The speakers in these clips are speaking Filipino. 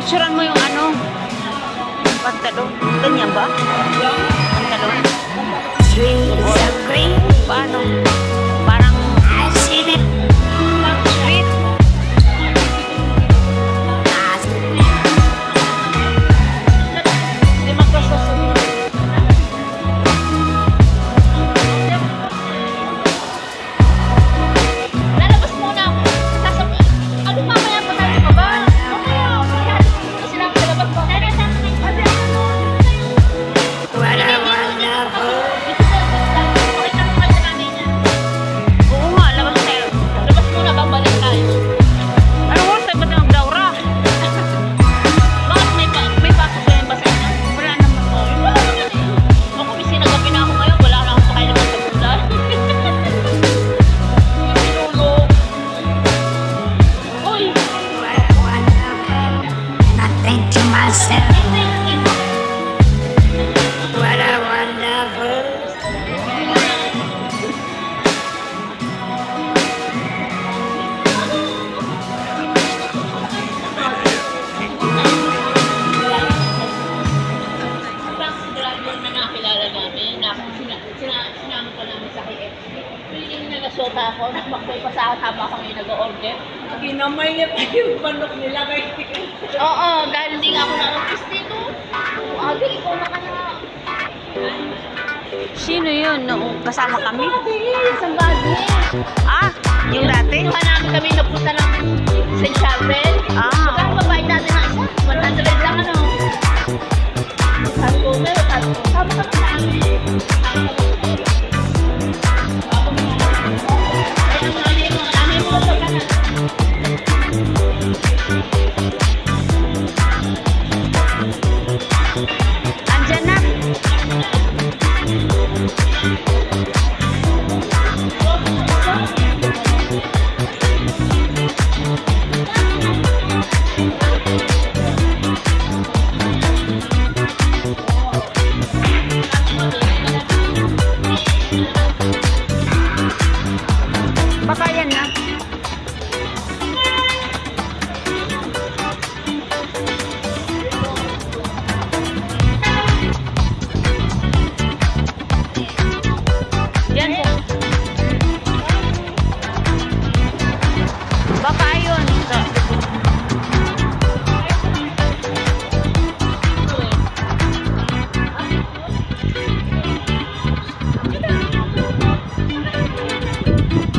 Picturean mo yung ano, pantalon. Ganyan ba? Pantalon. Trees of green. Paano? Parang I see it. street. Hindi magkasasunod. Lalabas muna ako. Sasabihin. Ano mamaya pa tayo pa ba? Mamaya. Kasi lang lalabas mo. What a wonderful. Pakita mo kayo namin yan. Oo nga, labas tayo. Labas muna, babalik tayo. Ano oras tayo ba tayo magdaura? Bakit may pasok ba yung basa niya? Wala naman. Wala naman eh. Ako, may sinagabi na ako ngayon. Wala na akong pakailaman sa bulan. Yung pinulo. Uy! What a wonderful. Nothing to myself. What a wonderful. Frank driver na nakilala namin. Sinama pa namin sa KFC. Piling nagasota ako. Nakmakbay pa sa akin habang kami nag-order. Kinamay niya pa yung manok nila kay Oo, dahil hindi nga ako na-office dito. Ate, ikaw na ka na. Sino yun? Noong kasama kami? Somebody. Ah, yung dati? Kinuha namin kami napunta ng St. Chapel. Ah. Magkano babayad natin ng isa? 100 lang ano. Sabi ko, pero sabi ko, sama ka na namin. Ay, ang nanay mo sa kanan. Andyan na. Baka yan na. Yan po. Baka yun.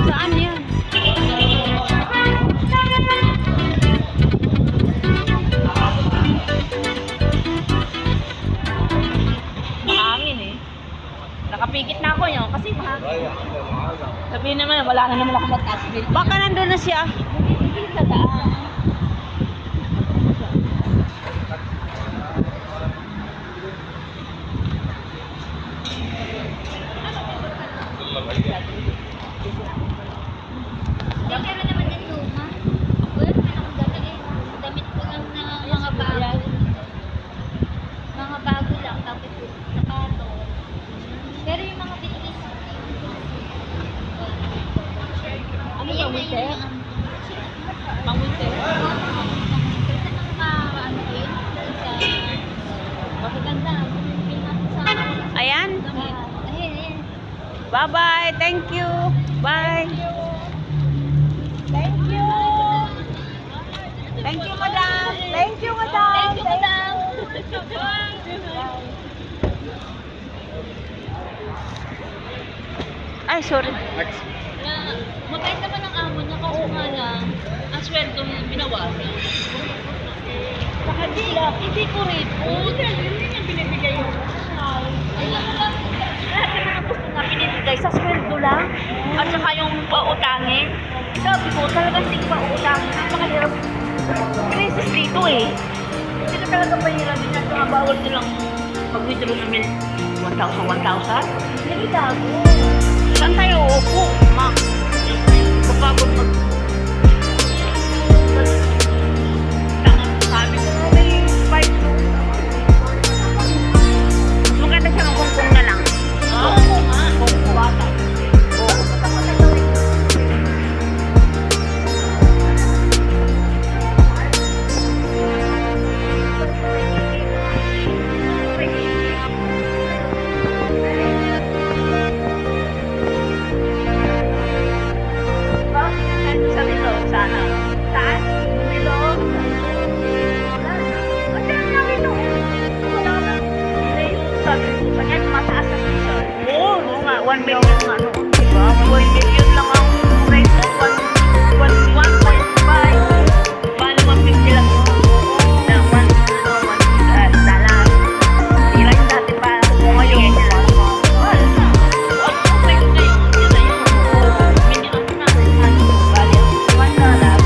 Saan yan? Mahangin eh. Nakapikit na ako yun kasi mahangin. Sabihin naman, wala na naman ako sa tax bill. Baka nandun na siya. Sa daan. Meron naman din luma. Wala naman akong dati eh. Damit ko lang na mga bago. Mga bago lang. Tapos sapato. Pero yung mga bilis. Ano ba, Ayan na winter? yung Pang winter. Kasi mga ano yun. Magaganda. Bumibili natin sa Ayan. damit. Ayan, ayan. Bye-bye. Thank you. Bye. Thank you. Thank you, madam. Thank you, madam. Thank you, madam. Ay, sorry. Mabait naman ang amo niya kasi nga lang, ang sweldo niya binawasan. Saka hindi ko rin po. Hindi niya binibigay yung alam mo lang, lahat ng mga gusto nga binibigay sa sweldo lang. At saka yung pautangin. Sabi ko, talagang hindi ko pautangin. Napakahirap. Crisis dito eh. Hindi ka talaga pahirapin at saka bawal nilang mag-withdraw ng 1,000. Hindi gago. Saan tayo uupo, ma? Kapagod mag... Sabi ko, may fight ko. Maganda siya ng kungkong na lang. Oo nga. Kung bata. Oo. 1 million nga noon, di ba? 1 million lang ang rate mo. 1.5. Bali 150 lang yun. Na 1 dollar. Sila yung dati pa. Kung ngayon, mahal. Okay na yun. Yun na yun. Minimum na. Bali, 1 dollar.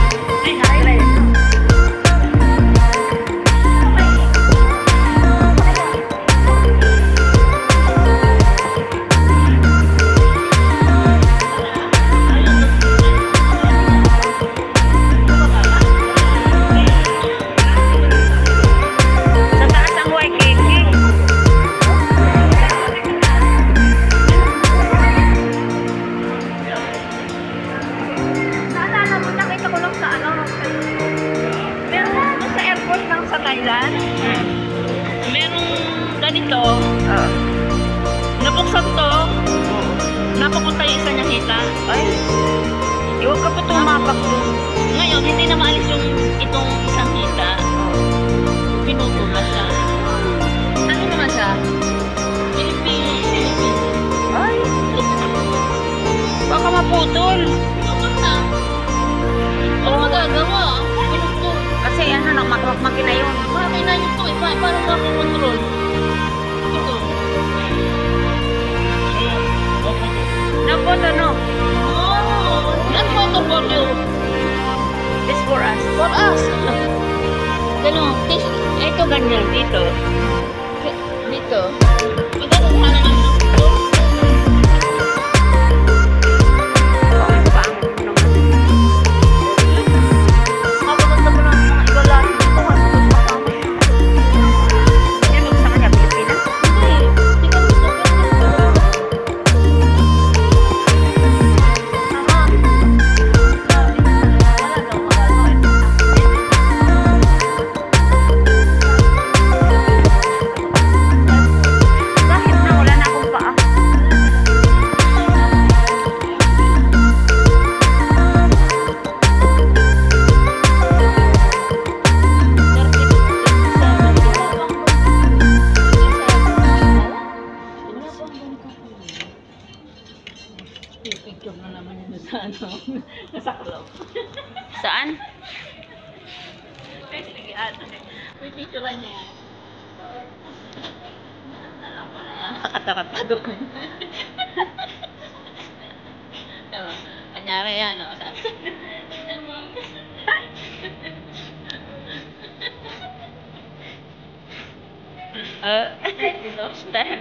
300. Sa taas ang Waikiki. Naalala mo, nakita ko lang sa ano. Pero sa airport lang sa Thailand. Merong ganito, Ah. nabuksan to, napapunta yung isa niyang hita. Ay. Iwag ka pa tumapak doon. Ngayon, hindi na maalis yung itong isang hita. Pinutula siya. Ano naman siya? Pilipino. Ay. Baka maputol. Pupunta. Ano magagawa? Pinutol. Kasi ano, makina yun. Bakit na yun to eh? Paano ka control? Ito. Napoto, no? Oh! Yan photo for you. This for us. For us. Ganun. Ito ganyan, dito. Dito. Maganda sana ng gusto. Pangit naman. Mapaganda mo lang mga iba lahat dito kasi gusto kasama yun. Yan, sa kanya, Pilipinas. Hindi. Hindi ka gusto. Tama. Wala daw magagawa. Bakit na wala na akong paa? Picture na naman yun sa ano. Nasa club. Saan? May picture niya yan. Nakatakatado ko. Diba? Kanyari yan, no? Stand.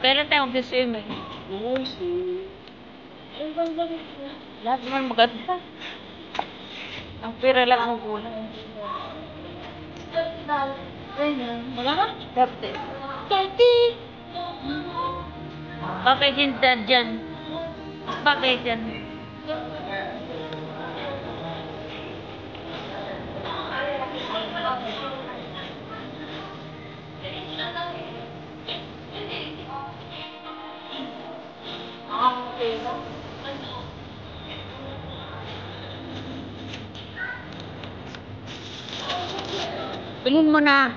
Pero tayo mag-swimming. Lahat naman maganda. Ang pera lang ang kulang. Wala ka? 30. 30! Bakit hindi dyan? Bakit dyan? Bilhin mo na.